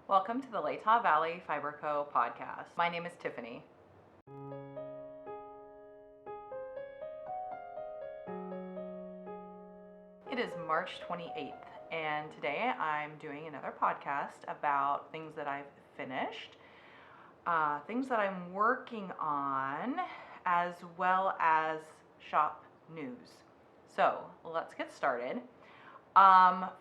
Welcome to the Latah Valley Fiber Co. podcast. My name is Tiffany. It is March 28th, and today I'm doing another podcast about things that I've finished, things that I'm working on, as well as shop news. So let's get started.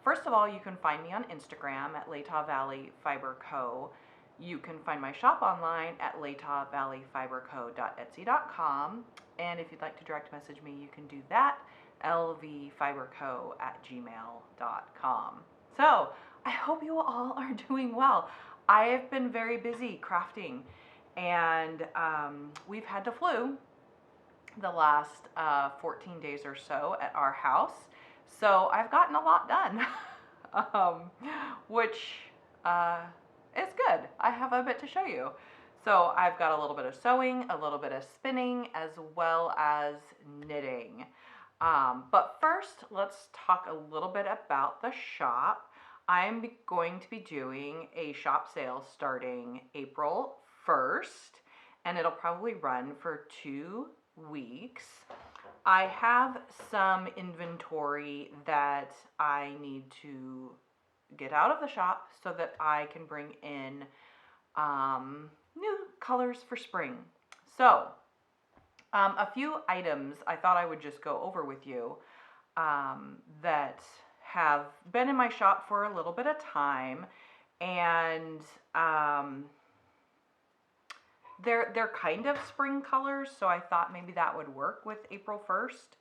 First of all, you can find me on Instagram at Latah Valley Fiber Co. You can find my shop online at latahvalleyfiberco.etsy.com. And if you'd like to direct message me, you can do that, lvfiberco@gmail.com. So I hope you all are doing well. I have been very busy crafting, and we've had the flu the last 14 days or so at our house. So I've gotten a lot done, which is good. I have a bit to show you. So I've got a little bit of sewing, a little bit of spinning, as well as knitting. But first, let's talk a little bit about the shop. I'm going to be doing a shop sale starting April 1st, and it'll probably run for 2 weeks. I have some inventory that I need to get out of the shop so that I can bring in new colors for spring. So a few items I thought I would just go over with you that have been in my shop for a little bit of time, and they're kind of spring colors, so I thought maybe that would work with April 1st.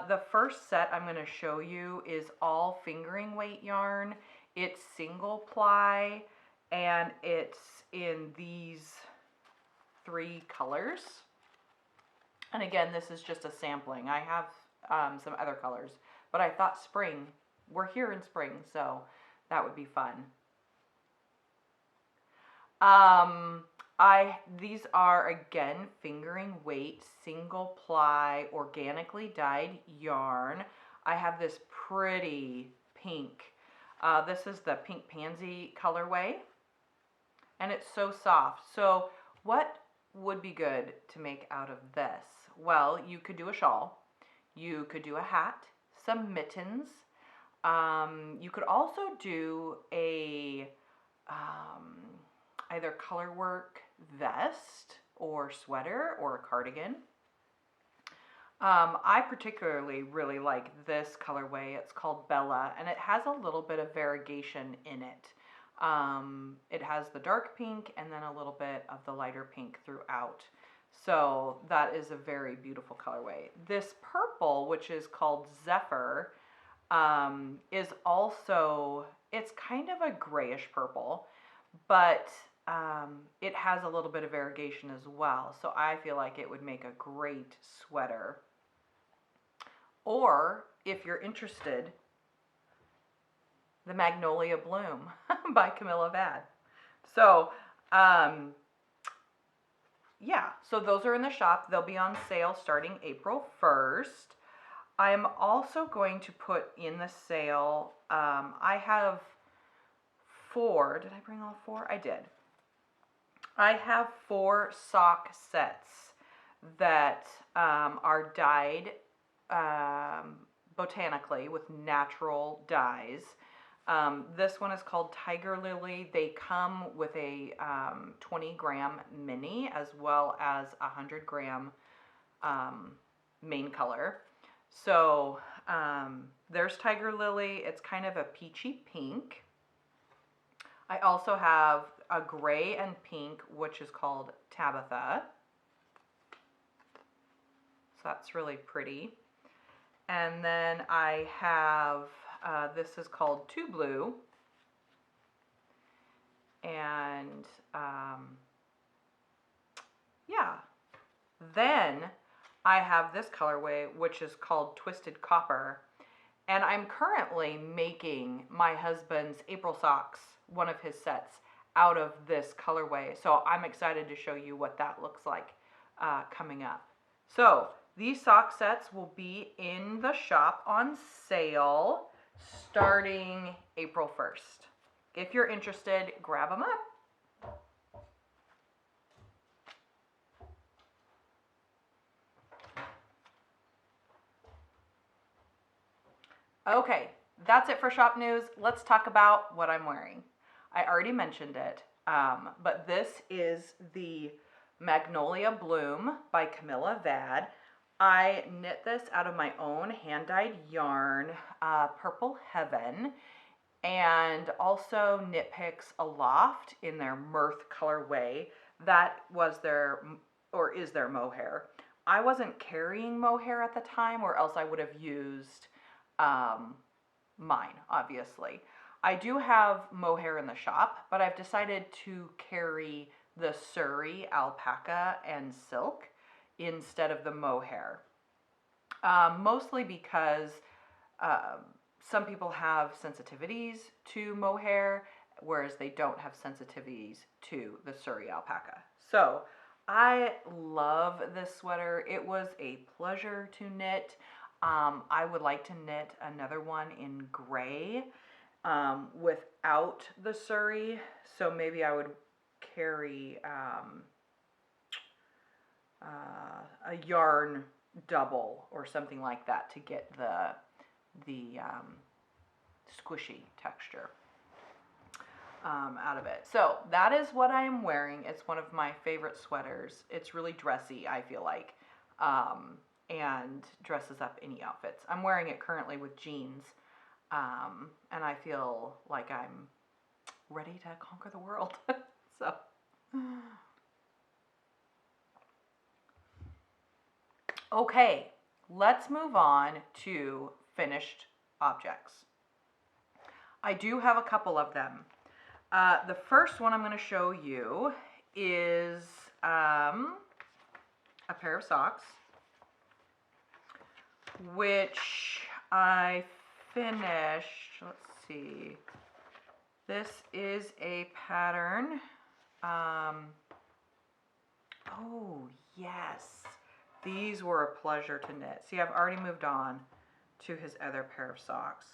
The first set I'm going to show you is all fingering weight yarn. It's single ply, and it's in these 3 colors. And again, this is just a sampling. I have some other colors, but I thought spring, we're here in spring, so that would be fun. These are, again, fingering weight, single ply, organically dyed yarn. I have this pretty pink. This is the pink pansy colorway, and it's so soft. So what would be good to make out of this? Well, you could do a shawl. You could do a hat, some mittens. You could also do a either colorwork vest or sweater or a cardigan. I particularly really like this colorway. It's called Bella, and it has a little bit of variegation in it. It has the dark pink and then a little bit of the lighter pink throughout. So that is a very beautiful colorway. This purple, which is called Zephyr, is also, it's kind of a grayish purple, but it has a little bit of variegation as well, so I feel like it would make a great sweater. Or, if you're interested, the Magnolia Bloom by Camilla Vad. So, yeah, so those are in the shop. They'll be on sale starting April 1st. I'm also going to put in the sale, I have 4, did I bring all 4? I did. I have 4 sock sets that are dyed botanically with natural dyes. This one is called Tiger Lily. They come with a 20-gram mini as well as a 100-gram main color. So there's Tiger Lily. It's kind of a peachy pink. I also have a gray and pink, which is called Tabitha. So that's really pretty. And then I have, this is called Two Blue. And yeah. Then I have this colorway, which is called Twisted Copper. And I'm currently making my husband's April socks, one of his sets, out of this colorway. So I'm excited to show you what that looks like coming up. So these sock sets will be in the shop on sale starting April 1st. if you're interested, grab them up. Okay, that's it for shop news. Let's talk about what I'm wearing. I already mentioned it, but this is the Magnolia Bloom by Camilla Vad. I knit this out of my own hand-dyed yarn, Purple Heaven, and also Knit Picks Aloft in their Mirth colorway. That was their, or is their mohair. I wasn't carrying mohair at the time, or else I would have used mine, obviously. I do have mohair in the shop, but I've decided to carry the Surrey alpaca and silk instead of the mohair. Mostly because some people have sensitivities to mohair, whereas they don't have sensitivities to the Surrey alpaca. So I love this sweater. It was a pleasure to knit. I would like to knit another one in gray without the Surrey. So maybe I would carry a yarn double or something like that to get the squishy texture out of it. So that is what I am wearing. It's one of my favorite sweaters. It's really dressy, I feel like, and dresses up any outfits. I'm wearing it currently with jeans, and I feel like I'm ready to conquer the world. So okay, let's move on to finished objects. I do have a couple of them. The first one I'm going to show you is a pair of socks, which I finished. Let's see. This is a pattern. Oh, yes. These were a pleasure to knit. See, I've already moved on to his other pair of socks.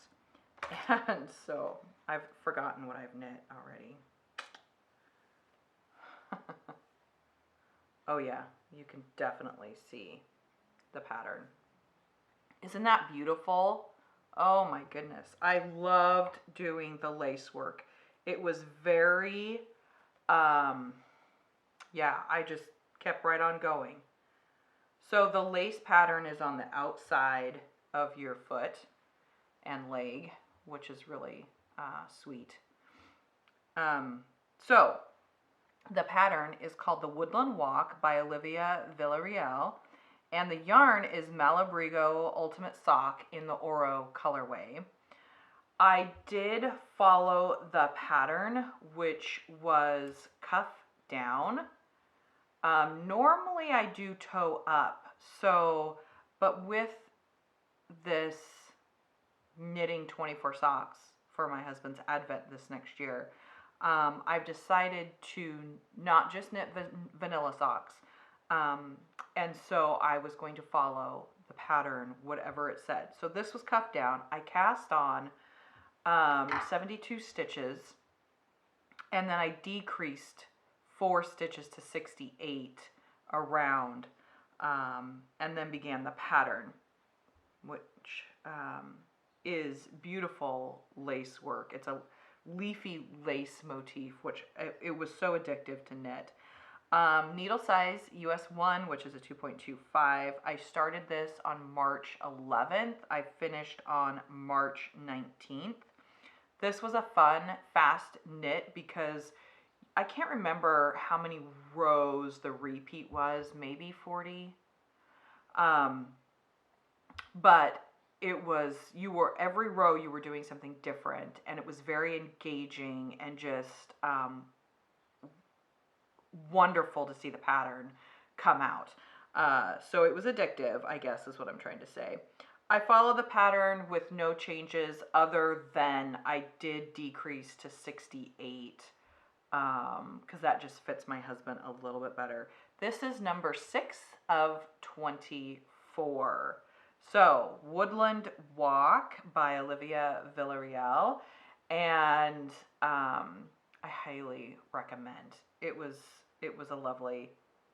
And so I've forgotten what I've knit already. Oh yeah, you can definitely see the pattern. Isn't that beautiful? Oh my goodness. I loved doing the lace work. It was very, yeah, I just kept right on going. So the lace pattern is on the outside of your foot and leg, which is really sweet. So the pattern is called the Woodland Walk by Olivia Villarreal, and the yarn is Malabrigo Ultimate Sock in the Oro colorway. I did follow the pattern, which was cuff down. Normally I do toe up, so, but with this knitting 24 socks for my husband's advent this next year, I've decided to not just knit vanilla socks, and so I was going to follow the pattern, whatever it said. So this was cuffed down. I cast on 72 stitches, and then I decreased 4 stitches to 68 around, and then began the pattern, which is beautiful lace work. It's a leafy lace motif, which it was so addictive to knit. Needle size US 1, which is a 2.25. I started this on March 11th. I finished on March 19th. This was a fun, fast knit because I can't remember how many rows the repeat was, maybe 40. But it was, every row you were doing something different, and it was very engaging and just wonderful to see the pattern come out. So it was addictive, I guess is what I'm trying to say. I follow the pattern with no changes other than I did decrease to 68 because that just fits my husband a little bit better. This is number 6 of 24. So, Woodland Walk by Olivia Villarreal. and I highly recommend. It was a lovely,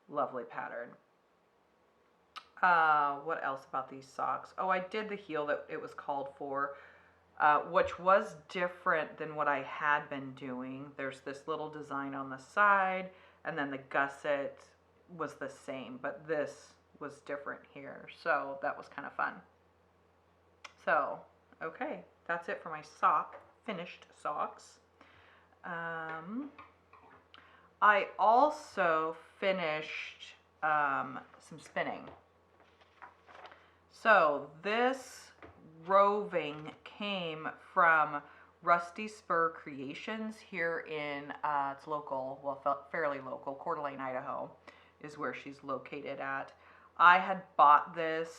lovely pattern. What else about these socks? Oh, I did the heel that it was called for, which was different than what I had been doing. There's this little design on the side, and then the gusset was the same, but this was different here. So that was kind of fun. So, okay, that's it for my finished socks. I also finished some spinning. So this roving came from Rusty Spur Creations here in, it's local, well, fairly local, Coeur d'Alene, Idaho is where she's located at. I had bought this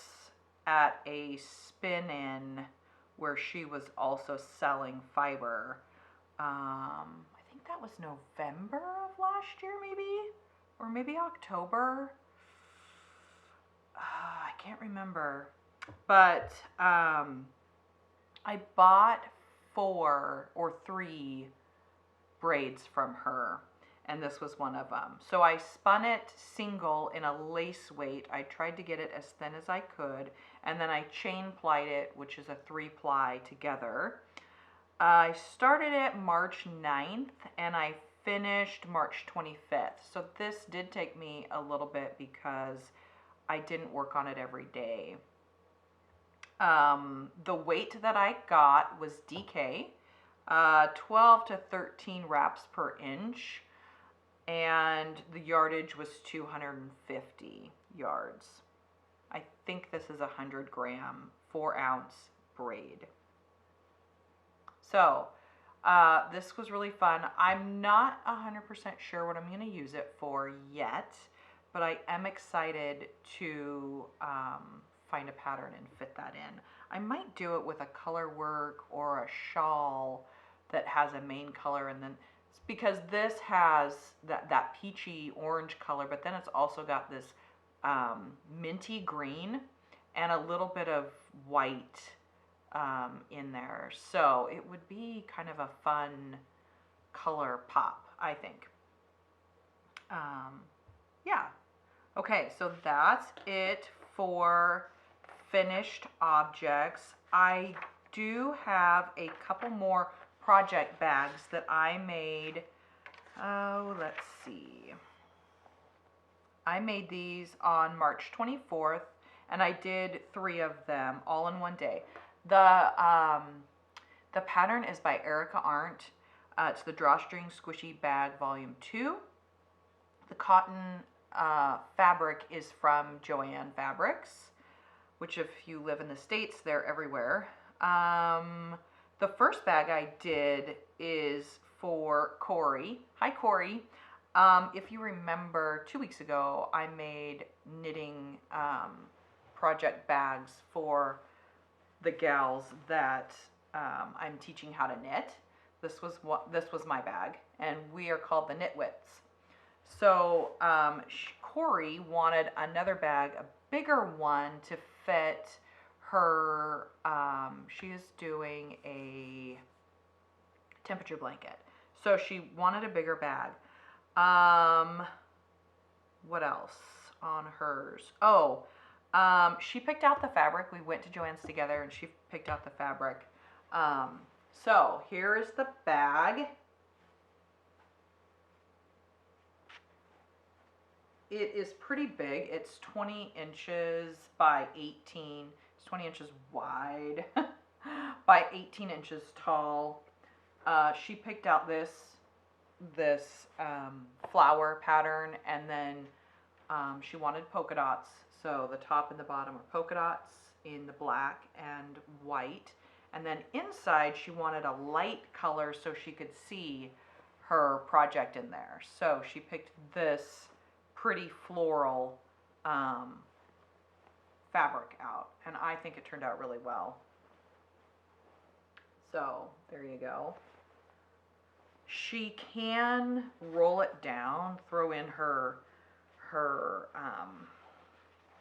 at a spin-in where she was also selling fiber. I think that was November of last year, maybe, or maybe October. I can't remember, but I bought 4 or 3 braids from her, and this was one of them. So I spun it single in a lace weight. I tried to get it as thin as I could, and then I chain plied it, which is a 3-ply together. I started it March 9th, and I finished March 25th. So this did take me a little bit because I didn't work on it every day. The weight that I got was DK, 12 to 13 wraps per inch, and the yardage was 250 yards. I think this is a 100 gram, 4 ounce braid. So this was really fun. I'm not 100% sure what I'm going to use it for yet, but I am excited to find a pattern and fit that in. I might do it with a color work or a shawl that has a main color, and then because this has that peachy orange color, but then it's also got this minty green and a little bit of white in there. So it would be kind of a fun color pop, I think. Yeah. Okay, so that's it for finished objects. I do have a couple more project bags that I made. Oh, let's see. I made these on March 24th, and I did 3 of them all in one day. The pattern is by Arndt. It's the Drawstring Squishy Bag Volume 2. The cotton fabric is from Joann Fabrics, which if you live in the States, they're everywhere. The first bag I did is for Kroy. Hi, Kroy. If you remember, 2 weeks ago, I made knitting project bags for the gals that I'm teaching how to knit. This was my bag, and we are called the Knitwits. So Kroy wanted another bag, a bigger one, to fit her. She is doing a temperature blanket, so she wanted a bigger bag. What else on hers? Oh, she picked out the fabric. We went to Joann's together, and she picked out the fabric. So here is the bag. It is pretty big. It's 20 inches by 18. It's 20 inches wide by 18 inches tall. She picked out this flower pattern, and then she wanted polka dots. So the top and the bottom are polka dots in the black and white. And then inside she wanted a light color so she could see her project in there. So she picked this pretty floral fabric out, and I think it turned out really well. So there you go. She can roll it down, throw in her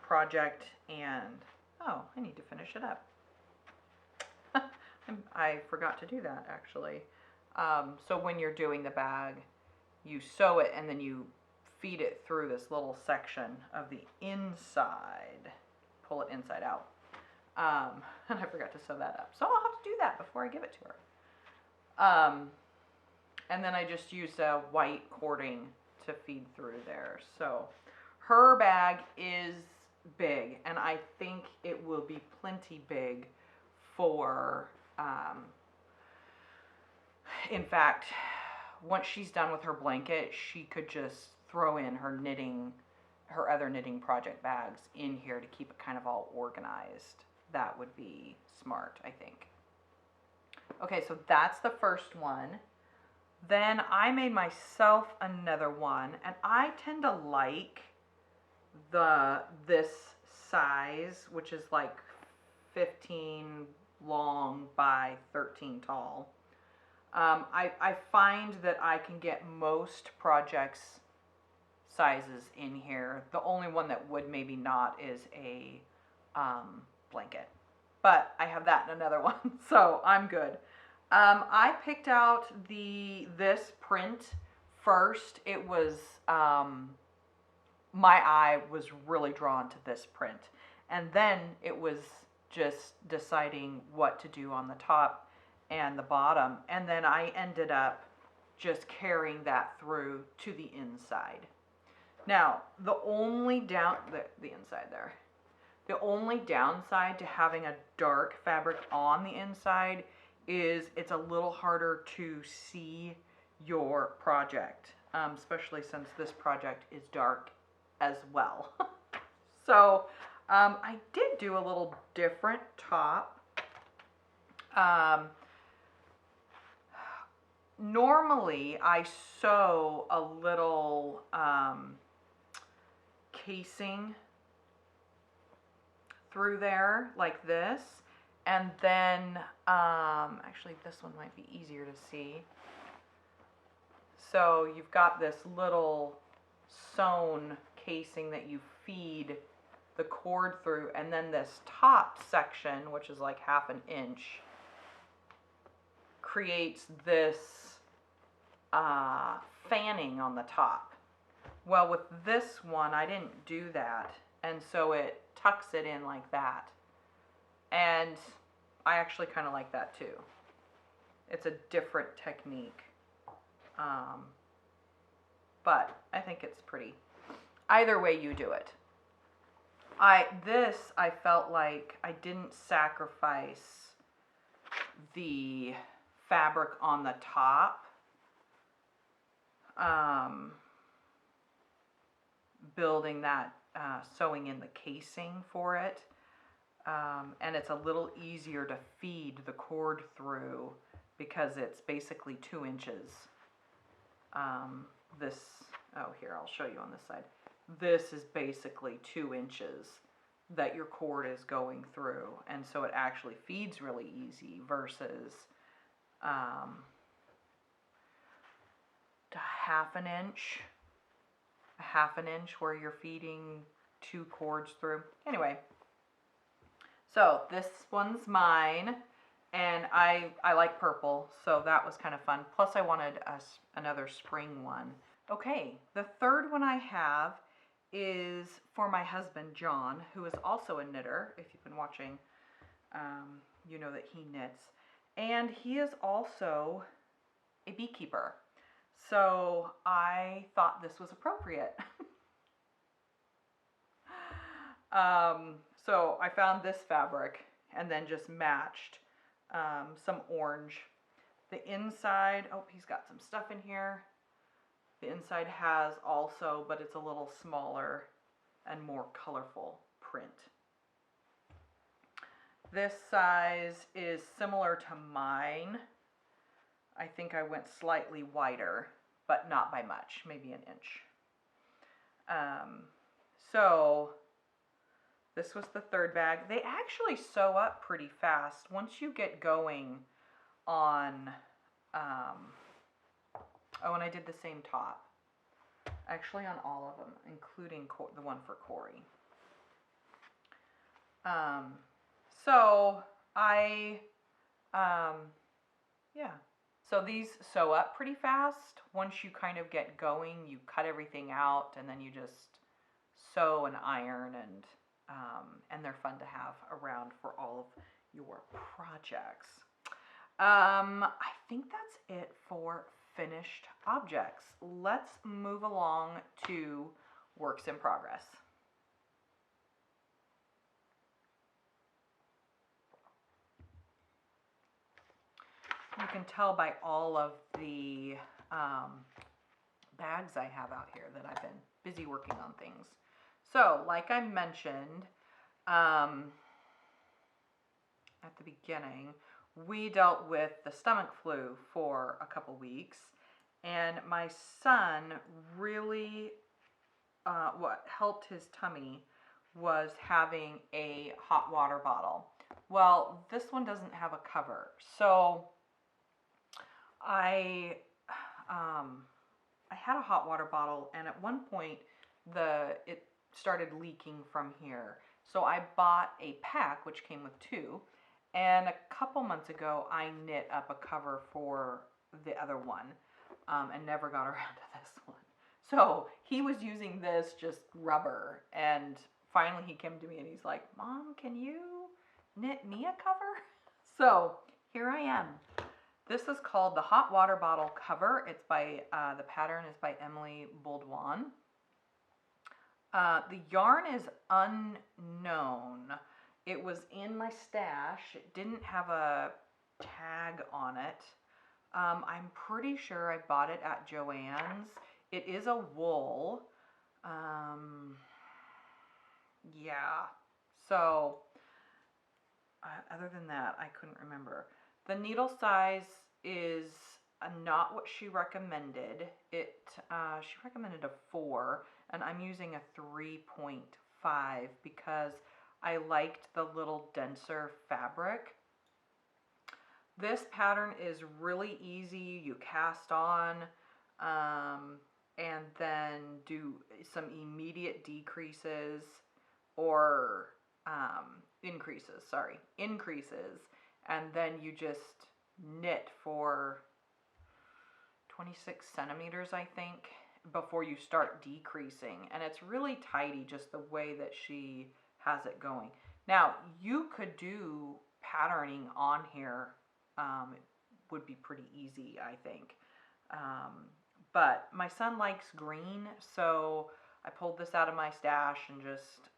project, and oh, I need to finish it up. I forgot to do that actually. So when you're doing the bag, you sew it and then you feed it through this little section of the inside. Pull it inside out. And I forgot to sew that up. So I'll have to do that before I give it to her. And then I just used a white cording to feed through there. So her bag is big, and I think it will be plenty big for, in fact, once she's done with her blanket, she could just throw in her knitting, her other knitting project bags in here to keep it kind of all organized. That would be smart, I think. Okay, so that's the first one. Then I made myself another one, and I tend to like this size, which is like 15 long by 13 tall. I find that I can get most projects sizes in here. The only one that would maybe not is a blanket, but I have that in another one, so I'm good. I picked out this print first. It was, my eye was really drawn to this print. And then it was just deciding what to do on the top and the bottom. And then I ended up just carrying that through to the inside. Now, the only the inside there. The only downside to having a dark fabric on the inside is it's a little harder to see your project, especially since this project is dark as well. So I did do a little different top. Normally I sew a little casing through there like this. And then, actually this one might be easier to see. So you've got this little sewn casing that you feed the cord through, and then this top section, which is like 1/2 inch, creates this fanning on the top. Well, with this one, I didn't do that, and so it tucks it in like that. And I actually kind of like that too. It's a different technique. But I think it's pretty. Either way you do it. I felt like I didn't sacrifice the fabric on the top. Building that, sewing in the casing for it. And it's a little easier to feed the cord through because it's basically 2 inches. Here, I'll show you on this side. This is basically 2 inches that your cord is going through. And so it actually feeds really easy versus 1/2 inch. 1/2 inch where you're feeding 2 cords through. Anyway. So this one's mine, and I like purple, so that was kind of fun. Plus I wanted another spring one. Okay, the third one I have is for my husband, John, who is also a knitter. If you've been watching, you know that he knits. And he is also a beekeeper. So I thought this was appropriate. So I found this fabric and then just matched some orange. The inside, oh, he's got some stuff in here. The inside has also, but it's a little smaller and more colorful print. This size is similar to mine. I think I went slightly wider, but not by much, maybe 1 inch. So this was the third bag. They actually sew up pretty fast once you get going on, oh, and I did the same top. Actually on all of them, including the one for Kroy. So I Yeah. So these sew up pretty fast. Once you kind of get going, you cut everything out and then you just sew and iron, and they're fun to have around for all of your projects. I think that's it for finished objects. Let's move along to works in progress. You can tell by all of the bags I have out here that I've been busy working on things. So, like I mentioned at the beginning, we dealt with the stomach flu for a couple weeks, and my son really, what helped his tummy was having a hot water bottle. Well, this one doesn't have a cover, so I had a hot water bottle, and at one point it started leaking from here. So I bought a pack, which came with 2, and a couple months ago I knit up a cover for the other one, and never got around to this one. So he was using this just rubber, and finally he came to me and he's like, "Mom, can you knit me a cover?" So here I am. This is called the Hot Water Bottle Cover. It's by, the pattern is by Emily Bolduan. The yarn is unknown. It was in my stash. It didn't have a tag on it. I'm pretty sure I bought it at Joann's. It is a wool. Yeah. So, other than that, I couldn't remember. The needle size is not what she recommended. She recommended a 4, and I'm using a 3.5 because I liked the little denser fabric. This pattern is really easy. You cast on and then do some immediate decreases or increases, and then you just knit for 26 centimeters, I think, before you start decreasing. And it's really tidy just the way that she has it going. Now, you could do patterning on here. It would be pretty easy, I think. But my son likes green, so I pulled this out of my stash and just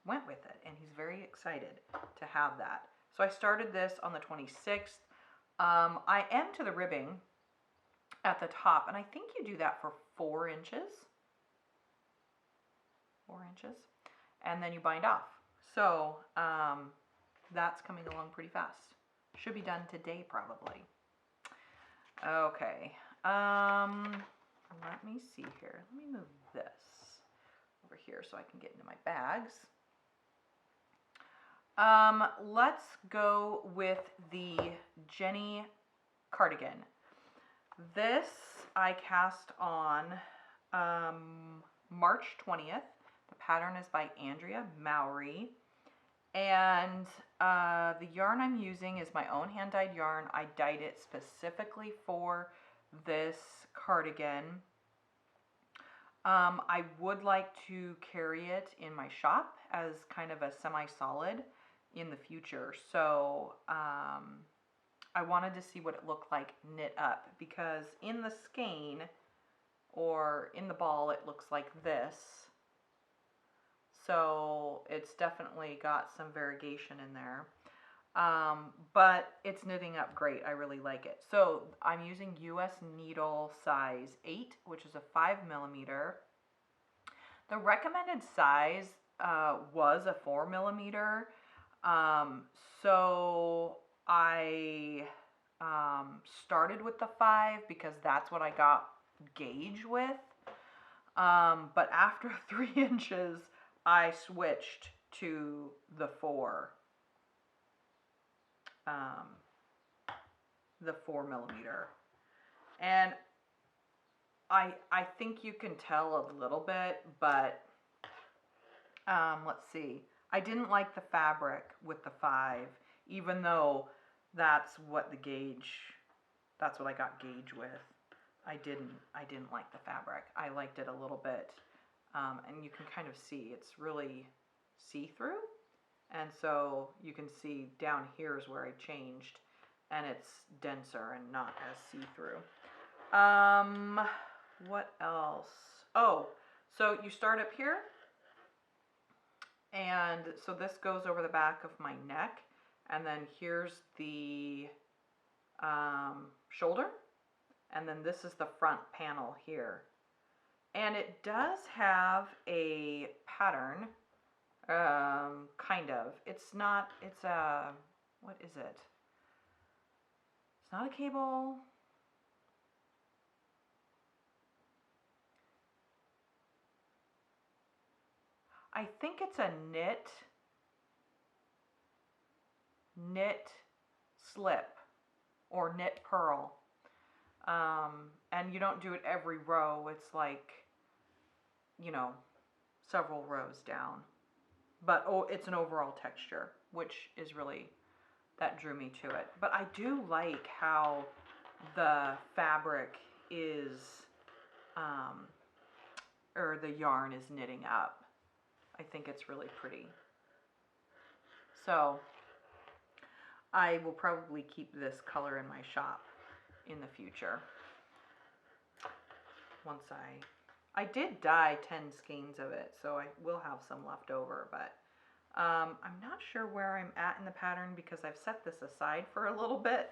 went with it. And he's very excited to have that. So I started this on the 26th. I end to the ribbing at the top, and I think you do that for 4 inches. 4 inches. And then you bind off. So that's coming along pretty fast. Should be done today, probably. Okay. Let me see here. Let me move this over here so I can get into my bags. Let's go with the Ginny cardigan. This I cast on March 20th. The pattern is by Andrea, Mowry. And the yarn I'm using is my own hand-dyed yarn. I dyed it specifically for this cardigan. I would like to carry it in my shop as kind of a semi-solid in the future. So I wanted to see what it looked like knit up, because in the skein or in the ball it looks like this. So it's definitely got some variegation in there. But it's knitting up great. I really like it. So I'm using US needle size 8, which is a 5mm. The recommended size was a 4mm. So I started with the 5 because that's what I got gauge with. But after 3 inches, I switched to the 4. The 4mm. And I think you can tell a little bit, but let's see. I didn't like the fabric with the 5, even though that's what that's what I got gauge with. I didn't like the fabric. I liked it a little bit, and you can kind of see it's really see-through, and so you can see down here is where I changed, and it's denser and not as see-through. What else? Oh, so you start up here, and so this goes over the back of my neck, and then here's the shoulder, and then this is the front panel here. And it does have a pattern, kind of. It's not, it's a, what is it? It's not a cable. I think it's a knit slip or knit purl. And you don't do it every row. It's like, you know, several rows down. But it's an overall texture, which is really, that drew me to it. But I do like how the fabric is, or the yarn is knitting up. I think it's really pretty. So I will probably keep this color in my shop in the future. Once I did dye 10 skeins of it, so I will have some left over, but I'm not sure where I'm at in the pattern because I've set this aside for a little bit.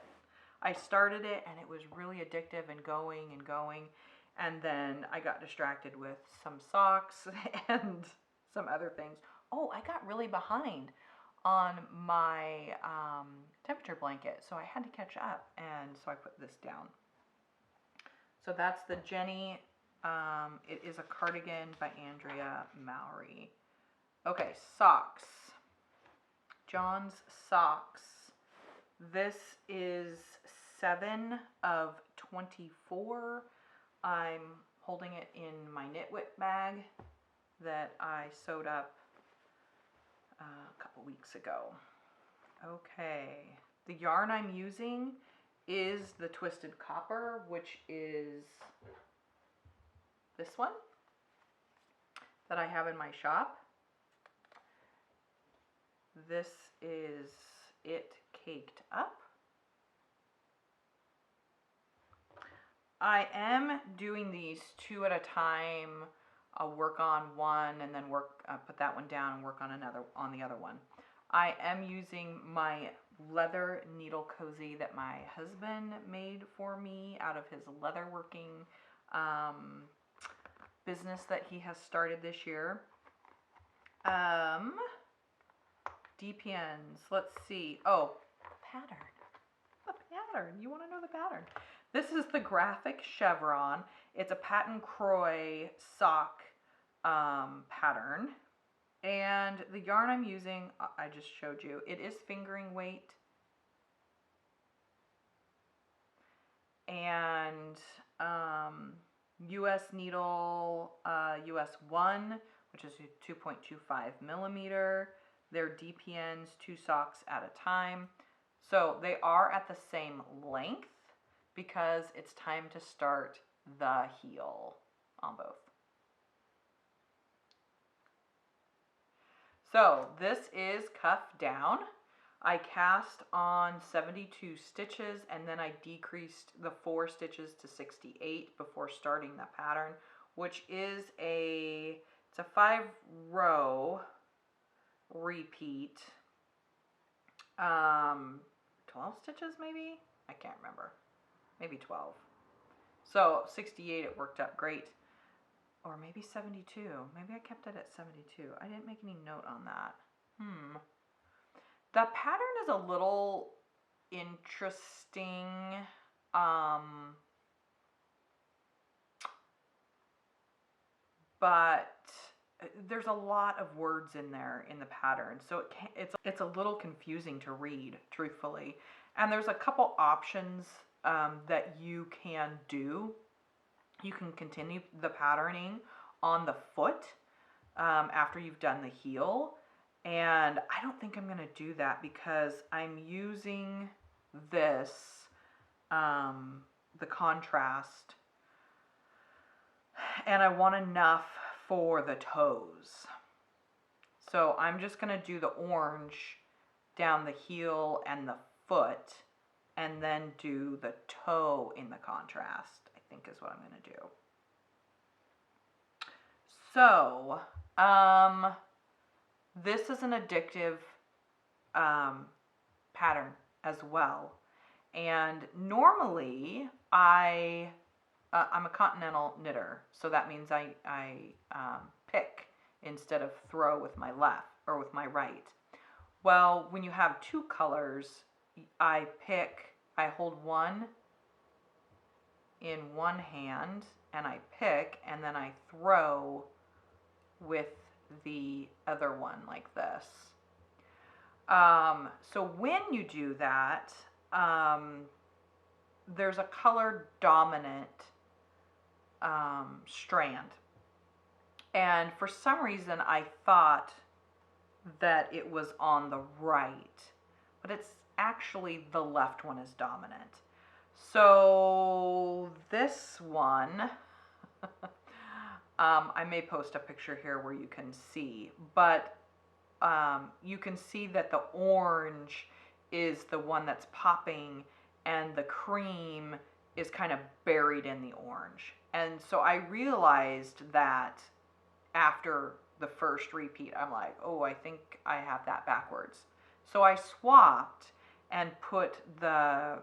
I started it and it was really addictive and going, and then I got distracted with some socks and some other things. Oh, I got really behind on my temperature blanket, so I had to catch up, and so I put this down. So that's the Ginny. It is a cardigan by Andrea Mowry. Okay, socks. John's socks. This is 7 of 24. I'm holding it in my knit whip bag that I sewed up a couple weeks ago. Okay, the yarn I'm using is the Twisted Copper, which is this one that I have in my shop. This is it caked up. I am doing these 2 at a time. I'll work on one and then put that one down and work on the other one. I am using my leather needle cozy that my husband made for me out of his leatherworking business that he has started this year. DPNs, let's see. Oh, pattern. The pattern. You want to know the pattern? This is the graphic chevron. It's a patent Kroy sock pattern. And the yarn I'm using, I just showed you, it is fingering weight. And US needle, US 1, which is 2.25 millimeter. They're DPNs, 2 socks at a time. So they are at the same length because it's time to start the heel on both. So this is cuff down. I cast on 72 stitches and then I decreased the 4 stitches to 68 before starting the pattern, which is it's a 5-row repeat. 12 stitches maybe? I can't remember. Maybe 12. So 68, it worked out great. Or maybe 72. Maybe I kept it at 72. I didn't make any note on that. The pattern is a little interesting. But there's a lot of words in there in the pattern. So it's a little confusing to read, truthfully. And there's a couple options that you can do. You can continue the patterning on the foot after you've done the heel. And I don't think I'm going to do that because I'm using this, the contrast, and I want enough for the toes. So I'm just going to do the orange down the heel and the foot, and then do the toe in the contrast, I think is what I'm going to do. So, this is an addictive pattern as well. And normally I'm a continental knitter, so that means I pick instead of throw with my left or with my right. Well, when you have two colors, I hold one in one hand and I pick, and then I throw with the other one like this. So when you do that, there's a color dominant strand. And for some reason I thought that it was on the right, but it's actually the left one is dominant. So this one, I may post a picture here where you can see, but you can see that the orange is the one that's popping and the cream is kind of buried in the orange. And so I realized that after the first repeat, I'm like, oh, I think I have that backwards. So I swapped and put the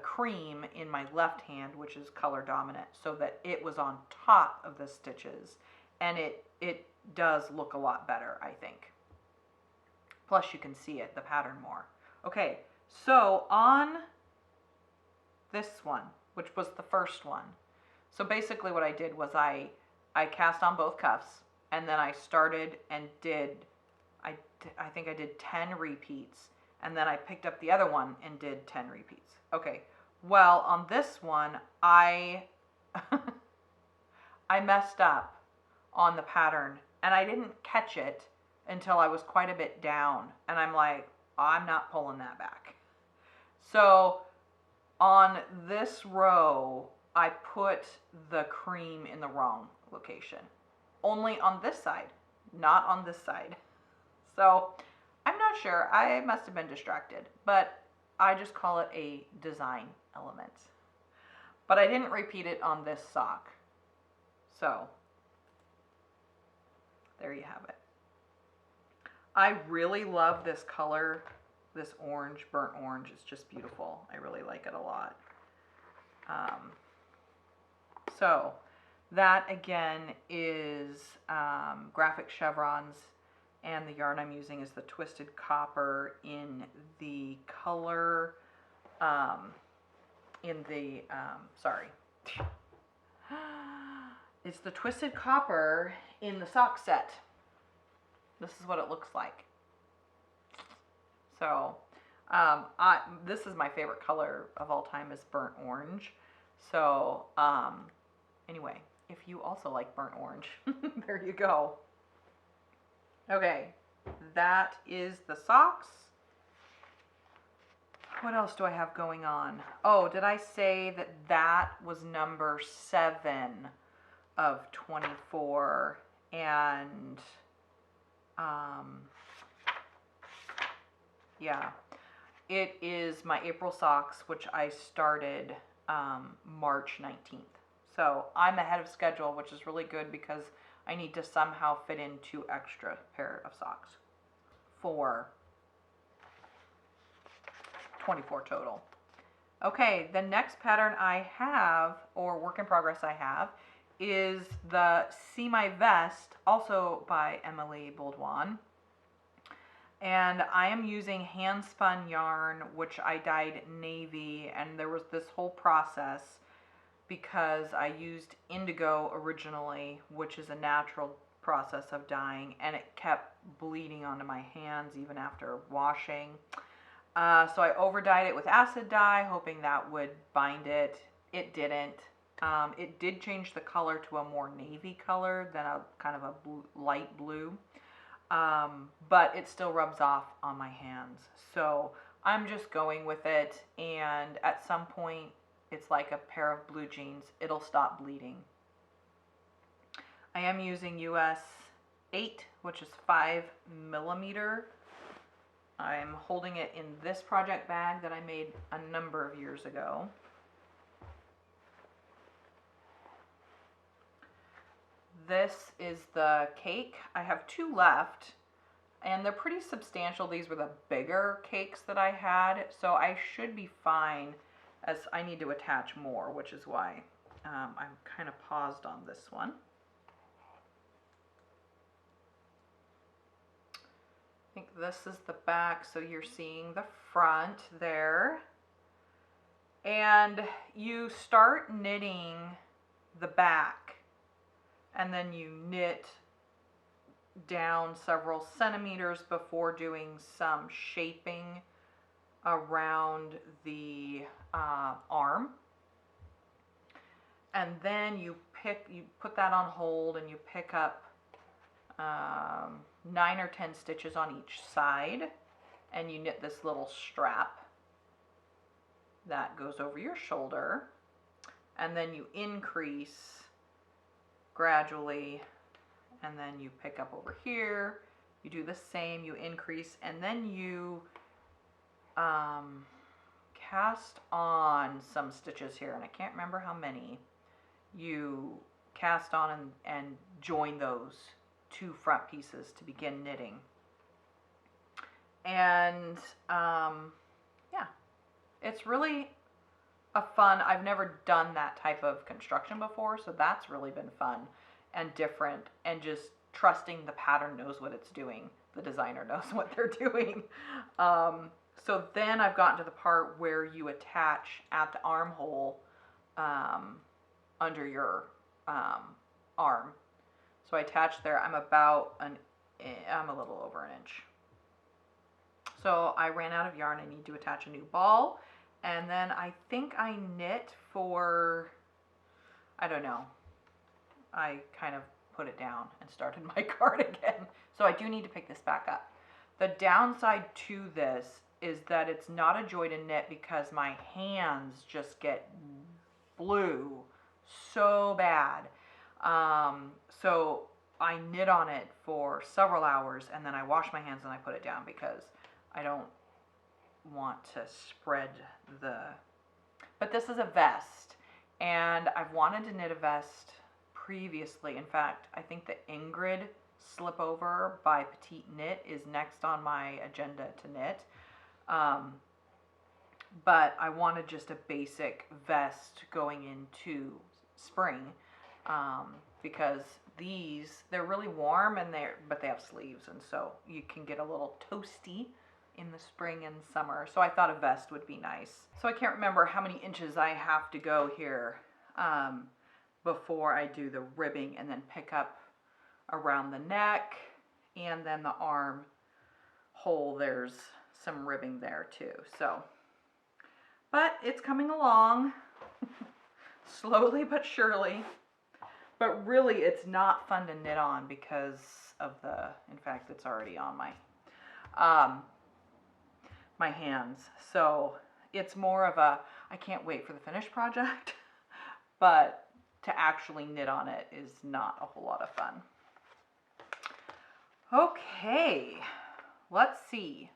cream in my left hand, which is color dominant, so that it was on top of the stitches, and it does look a lot better, I think. Plus you can see it, the pattern more. Okay, so on this one, which was the first one, so basically what I did was I cast on both cuffs, and then I started and I think I did 10 repeats, and then I picked up the other one and did 10 repeats. Okay, well, on this one, I messed up on the pattern, and I didn't catch it until I was quite a bit down, and I'm like, I'm not pulling that back. So on this row, I put the cream in the wrong location. Only on this side, not on this side. So I'm not sure. I must have been distracted, but I just call it a design element. But I didn't repeat it on this sock. So there you have it. I really love this color, this orange, burnt orange. It's just beautiful. I really like it a lot. So that again is graphic chevrons, and the yarn I'm using is the Twisted Copper in the color, sorry. It's the Twisted Copper in the sock set. This is what it looks like. So, this is my favorite color of all time, is burnt orange. So, anyway, if you also like burnt orange, there you go. Okay, that is the socks. What else do I have going on? Oh, did I say that that was number 7 of 24? And, yeah, it is my April socks, which I started March 19th. So I'm ahead of schedule, which is really good because I need to somehow fit in 2 extra pair of socks for 24 total. Okay, the next pattern I have, or work in progress I have, is the See My Vest, also by Emily Bolduan. And I am using hand spun yarn, which I dyed navy, and there was this whole process because I used indigo originally, which is a natural process of dyeing, and it kept bleeding onto my hands even after washing. So I over dyed it with acid dye, hoping that would bind it. It didn't. It did change the color to a more navy color than a kind of a light blue, but it still rubs off on my hands. So I'm just going with it, and at some point, it's like a pair of blue jeans. It'll stop bleeding. I am using US 8, which is 5mm. I'm holding it in this project bag that I made a number of years ago. This is the cake. I have 2 left, and they're pretty substantial. These were the bigger cakes that I had, so I should be fine, as I need to attach more, which is why I'm kind of paused on this one. I think this is the back, so you're seeing the front there. And you start knitting the back, and then you knit down several centimeters before doing some shaping around the arm. And then you put that on hold, and you pick up 9 or 10 stitches on each side, and you knit this little strap that goes over your shoulder, and then you increase gradually, and then you pick up over here, you do the same, you increase, and then you cast on some stitches here, and I can't remember how many. You cast on and join those 2 front pieces to begin knitting. And yeah, it's really a fun, I've never done that type of construction before, so that's really been fun and different, and just trusting the pattern knows what it's doing. The designer knows what they're doing. So then I've gotten to the part where you attach at the armhole under your arm. So I attach there. I'm a little over an inch. So I ran out of yarn. I need to attach a new ball. And then I think I knit for, I don't know. I kind of put it down and started my cardigan. So I do need to pick this back up. The downside to this is that it's not a joy to knit because my hands just get blue so bad. So I knit on it for several hours, and then I wash my hands and I put it down because I don't want to spread the, but this is a vest, and I've wanted to knit a vest previously. In fact, I think the Ingrid Slipover by Petite Knit is next on my agenda to knit. But I wanted just a basic vest going into spring, because they're really warm, and but they have sleeves, and so you can get a little toasty in the spring and summer. So I thought a vest would be nice. So I can't remember how many inches I have to go here before I do the ribbing, and then pick up around the neck, and then the arm hole, there's some ribbing there too. So, but it's coming along slowly but surely. But really, it's not fun to knit on because of in fact, it's already on my hands. So it's more of I can't wait for the finished project, but to actually knit on it is not a whole lot of fun. Okay, let's see.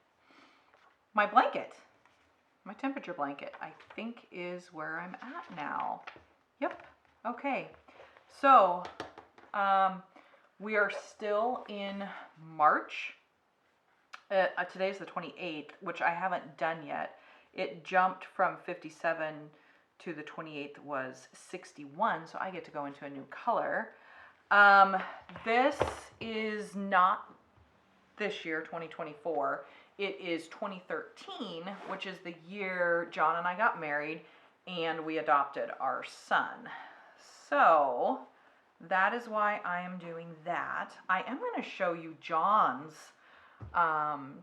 My blanket, my temperature blanket, I think is where I'm at now. Yep, okay. So, we are still in March. Today's the 28th, which I haven't done yet. It jumped from 57 to the 28th was 61, so I get to go into a new color. This is not this year, 2024. It is 2013, which is the year John and I got married and we adopted our son. So that is why I am doing that. I am going to show you John's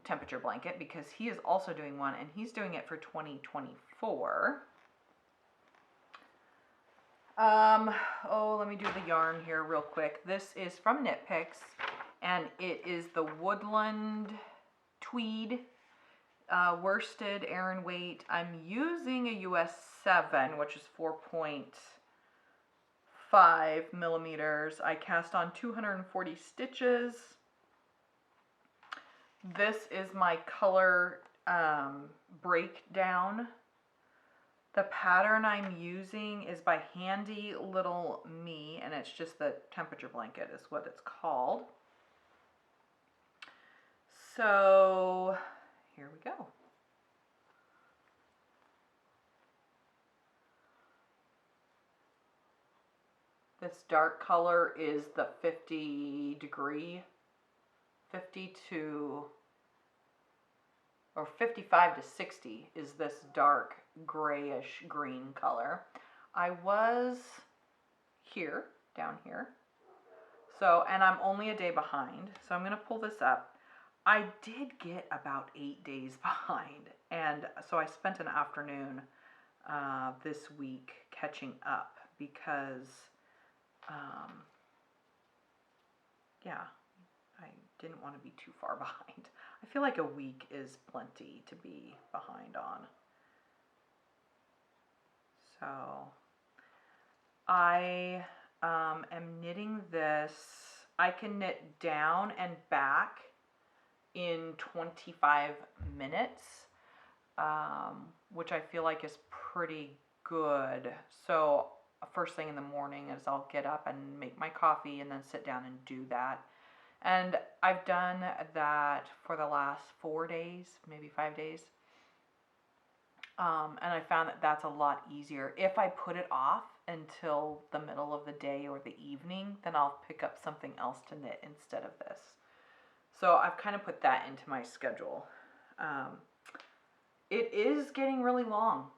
temperature blanket because he is also doing one, and he's doing it for 2024. Let me do the yarn here real quick. This is from Knit Picks, and it is the Woodland tweed. worsted Aran weight. I'm using a US 7, which is 4.5 millimeters. I cast on 240 stitches. This is my color breakdown. The pattern I'm using is by Handy Little Me, and it's just the temperature blanket is what it's called. So here we go. This dark color is the 50 to, or 55 to 60 is this dark grayish green color. I was here, down here. So, and I'm only a day behind. So I'm going to pull this up. I did get about 8 days behind. And so I spent an afternoon this week catching up because, yeah, I didn't want to be too far behind. I feel like a week is plenty to be behind on. So I am knitting this. I can knit down and back in 25 minutes, which I feel like is pretty good. So first thing in the morning is I'll get up and make my coffee and then sit down and do that. And I've done that for the last 4 days, maybe 5 days. And I found that that's a lot easier. If I put it off until the middle of the day or the evening, then I'll pick up something else to knit instead of this. So I've kind of put that into my schedule. It is getting really long.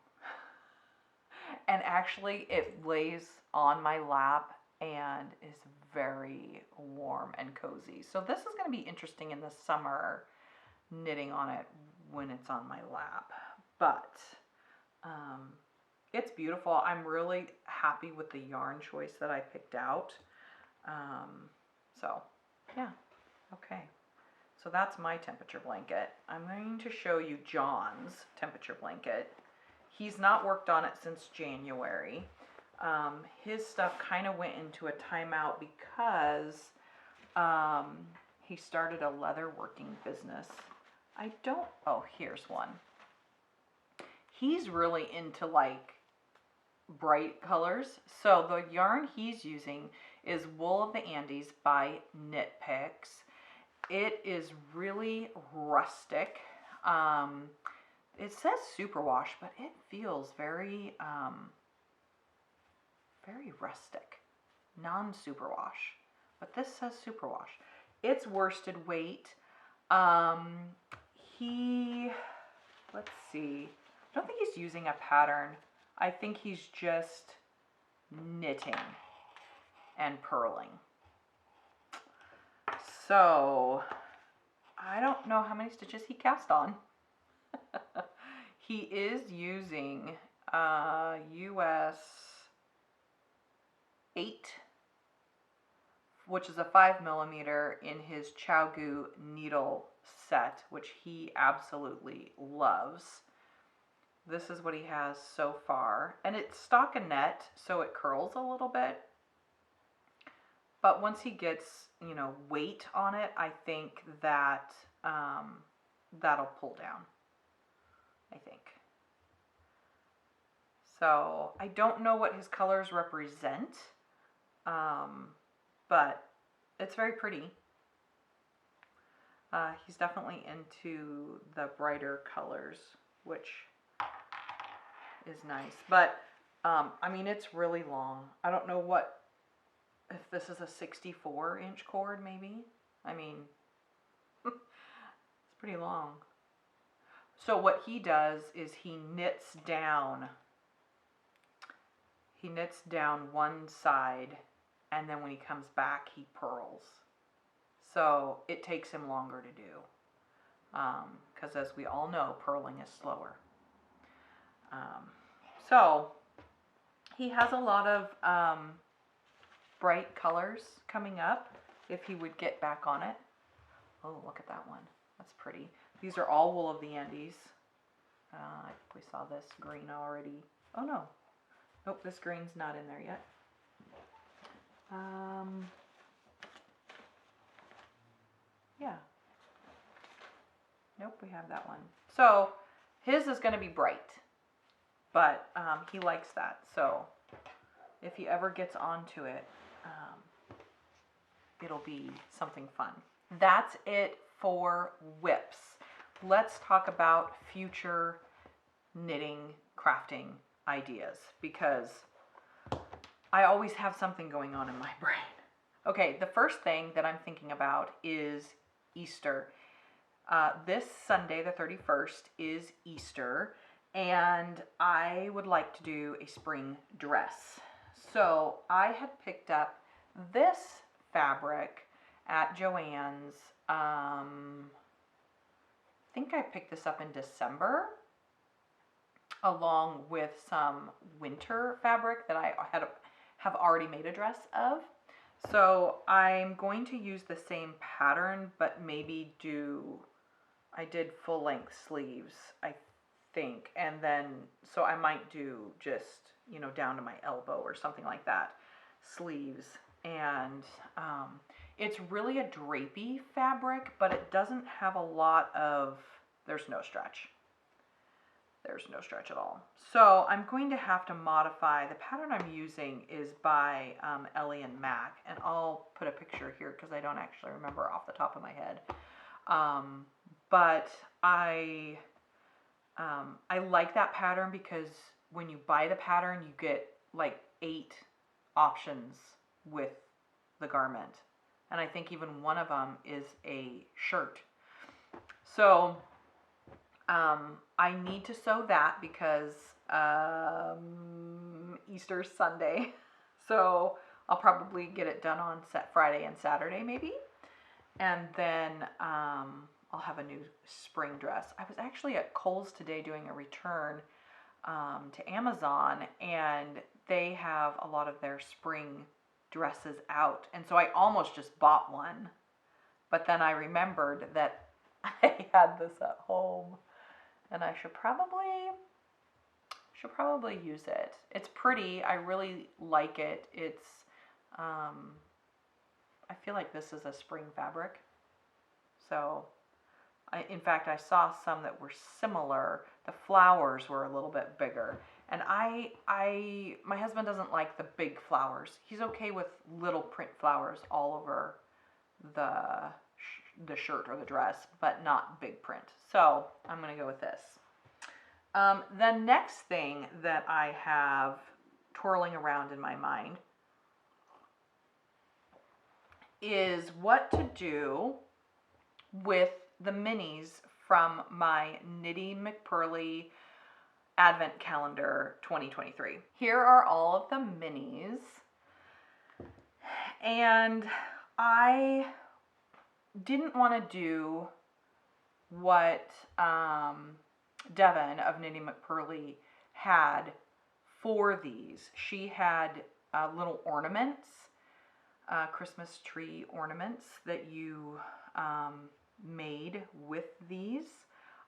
And actually it lays on my lap and is very warm and cozy. So this is going to be interesting in the summer, knitting on it when it's on my lap. But it's beautiful. I'm really happy with the yarn choice that I picked out. So yeah, okay. So that's my temperature blanket. I'm going to show you John's temperature blanket. He's not worked on it since January. His stuff kind of went into a timeout because he started a leather working business. Oh, here's one. He's really into like bright colors. So the yarn he's using is Wool of the Andes by Knit Picks. It is really rustic. It says superwash, but it feels very, very rustic, non-superwash. But this says superwash. It's worsted weight. Let's see. I don't think he's using a pattern. I think he's just knitting and purling. So I don't know how many stitches he cast on. He is using US 8, which is a 5 millimeter in his Chowgu needle set, which he absolutely loves. This is what he has so far. And it's stockinette, so it curls a little bit. But once he gets, you know, weight on it, I think that that'll pull down, I think. So I don't know what his colors represent, but it's very pretty. He's definitely into the brighter colors, which is nice. But, I mean, it's really long. I don't know if this is a 64-inch cord, maybe. I mean, it's pretty long. So what he does is he knits down one side, and then when he comes back, he purls. So it takes him longer to do, because as we all know, purling is slower. So he has a lot of bright colors coming up if he would get back on it. Oh, look at that one. That's pretty. These are all wool of the Andes. I think we saw this green already. Oh no. Nope, this green's not in there yet. Yeah. Nope, we have that one. So his is going to be bright, but he likes that. So if he ever gets onto it, it'll be something fun. That's it for whips. Let's talk about future knitting, crafting ideas, because I always have something going on in my brain. Okay, the first thing that I'm thinking about is Easter. This Sunday, the 31st, is Easter, and I would like to do a spring dress. So I had picked up this fabric at Joann's. I think I picked this up in December, along with some winter fabric that I have already made a dress of. So I'm going to use the same pattern, but maybe I did full length sleeves, I think, and then, so I might do just, you know, down to my elbow or something like that, sleeves. And it's really a drapey fabric, but it doesn't have a lot of, there's no stretch. There's no stretch at all. So I'm going to have to modify. The pattern I'm using is by Ellie and Mac, and I'll put a picture here because I don't actually remember off the top of my head. But I like that pattern because when you buy the pattern, you get like 8 options with the garment. And I think even one of them is a shirt. So I need to sew that because Easter Sunday. So I'll probably get it done on Friday and Saturday maybe. And then I'll have a new spring dress. I was actually at Kohl's today doing a return to Amazon, and they have a lot of their spring dresses out. And so I almost just bought one, but then I remembered that I had this at home, and I should probably use it. It's pretty. I really like it. It's I feel like this is a spring fabric. So in fact, I saw some that were similar. The flowers were a little bit bigger. And my husband doesn't like the big flowers. He's okay with little print flowers all over the shirt or the dress, but not big print. So I'm going to go with this. The next thing that I have twirling around in my mind is what to do with the minis from my Knitty McPurley Advent Calendar 2023. Here are all of the minis, and I didn't want to do what Devin of Knitty McPurley had for these. She had little ornaments, Christmas tree ornaments that you made with these.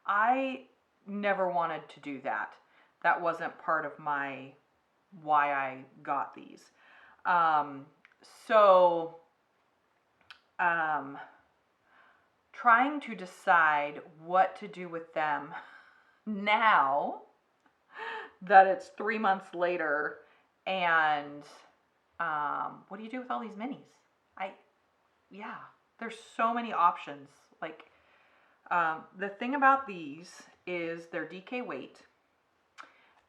I never wanted to do that. That wasn't part of my why I got these. Trying to decide what to do with them now that it's 3 months later, and what do you do with all these minis? There's so many options. Like, the thing about these is they're DK weight,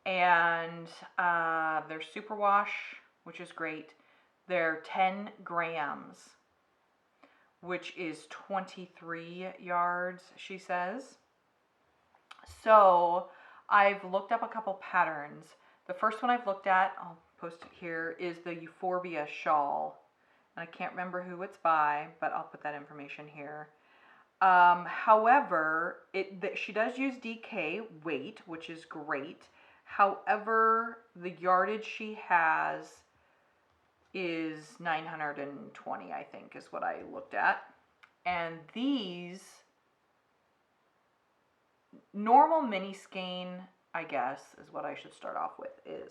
and they're superwash, which is great. They're 10 grams, which is 23 yards, she says. So I've looked up a couple patterns. The first one I've looked at, I'll post it here, is the Euphorbia shawl. And I can't remember who it's by, but I'll put that information here. However, she does use DK weight, which is great. However, the yardage she has is 920, I think, is what I looked at. And these normal mini skein, I guess, is what I should start off with, is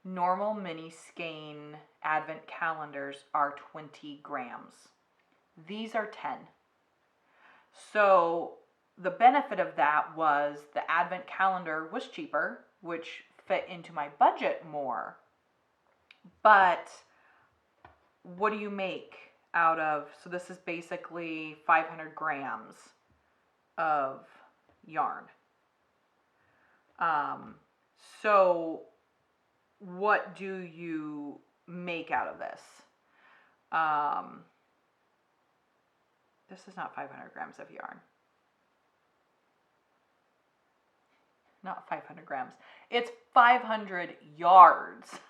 normal mini skein advent calendars are 20 grams. These are 10. So the benefit of that was the advent calendar was cheaper, which fit into my budget more. But what do you make out of, so this is basically 500 grams of yarn. So what do you make out of this? This is not 500 grams of yarn. Not 500 grams. It's 500 yards.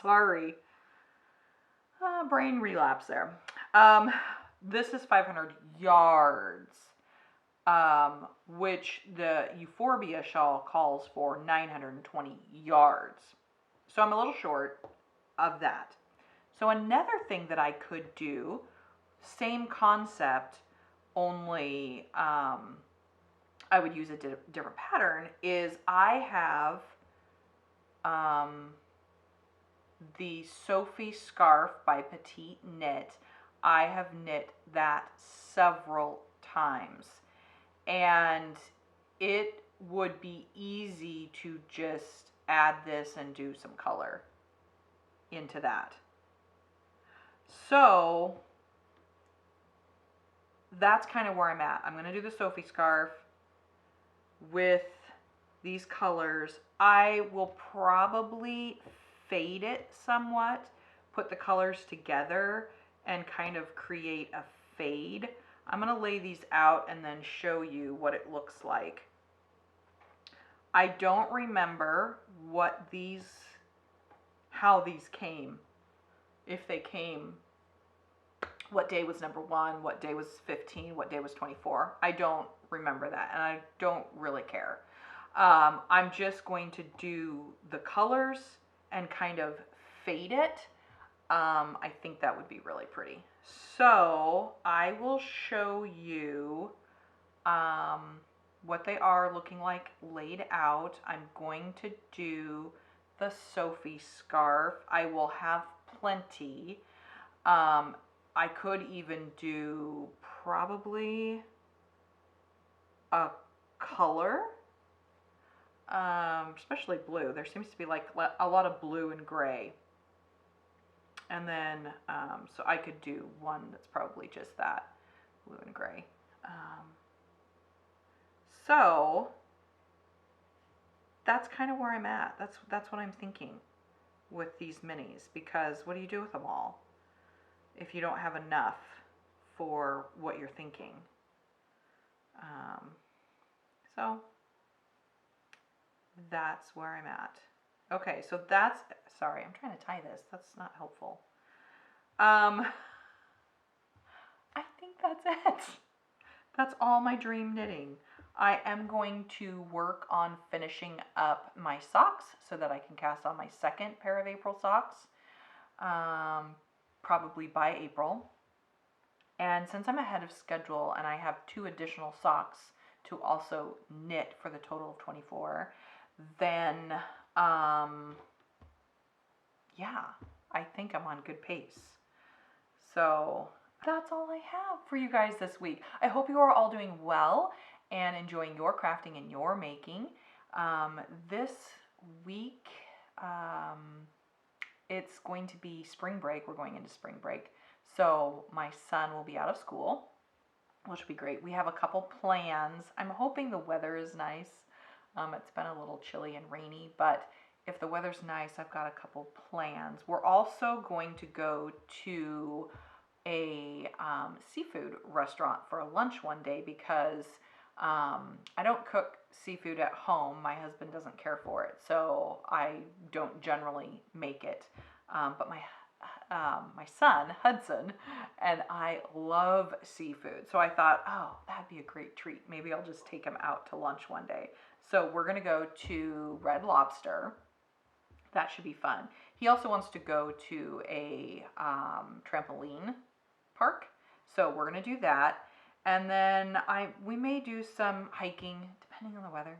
Sorry. Brain relapse there. This is 500 yards, which the Euphorbia shawl calls for 920 yards. So I'm a little short of that. So another thing that I could do, same concept, only I would use a different pattern, is I have the Sophie scarf by Petite Knit. I have knit that several times, and it would be easy to just add this and do some color into that. So that's kind of where I'm at. I'm going to do the Sophie scarf with these colors. I will probably fade it somewhat, put the colors together and kind of create a fade. I'm going to lay these out and then show you what it looks like. I don't remember how these came. If they came, what day was number 1, what day was 15, what day was 24. I don't remember that, and I don't really care. I'm just going to do the colors and kind of fade it. I think that would be really pretty. So I will show you what they are looking like laid out. I'm going to do the Sophie scarf. I will have plenty. I could even do probably a color, especially blue. There seems to be like a lot of blue and gray. And then, so I could do one that's probably just that, blue and gray. So that's kind of where I'm at. That's what I'm thinking with these minis, because what do you do with them all if you don't have enough for what you're thinking? So that's where I'm at. Okay, so that's, sorry, I'm trying to tie this. That's not helpful. I think that's it. That's all my dream knitting. I am going to work on finishing up my socks so that I can cast on my second pair of April socks, probably by April. And since I'm ahead of schedule and I have 2 additional socks to also knit for the total of 24, then yeah, I think I'm on good pace. So that's all I have for you guys this week. I hope you are all doing well and enjoying your crafting and your making. This week, it's going to be spring break. We're going into spring break. So my son will be out of school, which will be great. We have a couple plans. I'm hoping the weather is nice. It's been a little chilly and rainy, but if the weather's nice, I've got a couple plans. We're also going to go to a seafood restaurant for a lunch one day, because I don't cook seafood at home. My husband doesn't care for it, so I don't generally make it. But my son, Hudson, and I love seafood. So I thought, oh, that'd be a great treat. Maybe I'll just take him out to lunch one day. So we're going to go to Red Lobster. That should be fun. He also wants to go to a trampoline park. So we're going to do that. And then we may do some hiking, depending on the weather.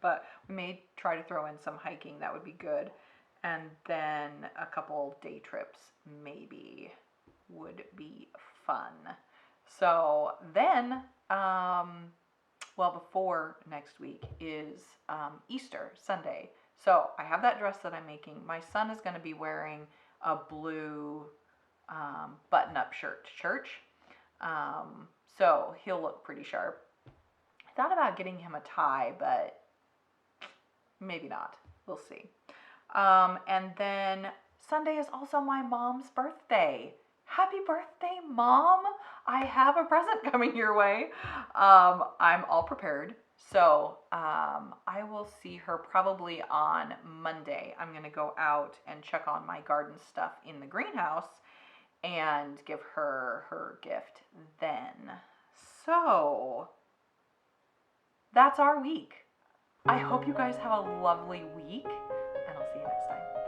But we may try to throw in some hiking. That would be good. And then a couple day trips maybe would be fun. So then, well, before next week is Easter Sunday. So I have that dress that I'm making. My son is going to be wearing a blue button-up shirt to church. So he'll look pretty sharp. I thought about getting him a tie, but maybe not. We'll see. And then Sunday is also my mom's birthday. Happy birthday, Mom! I have a present coming your way. I'm all prepared. So I will see her probably on Monday. I'm going to go out and check on my garden stuff in the greenhouse and give her her gift then. So that's our week. I hope you guys have a lovely week, and I'll see you next time.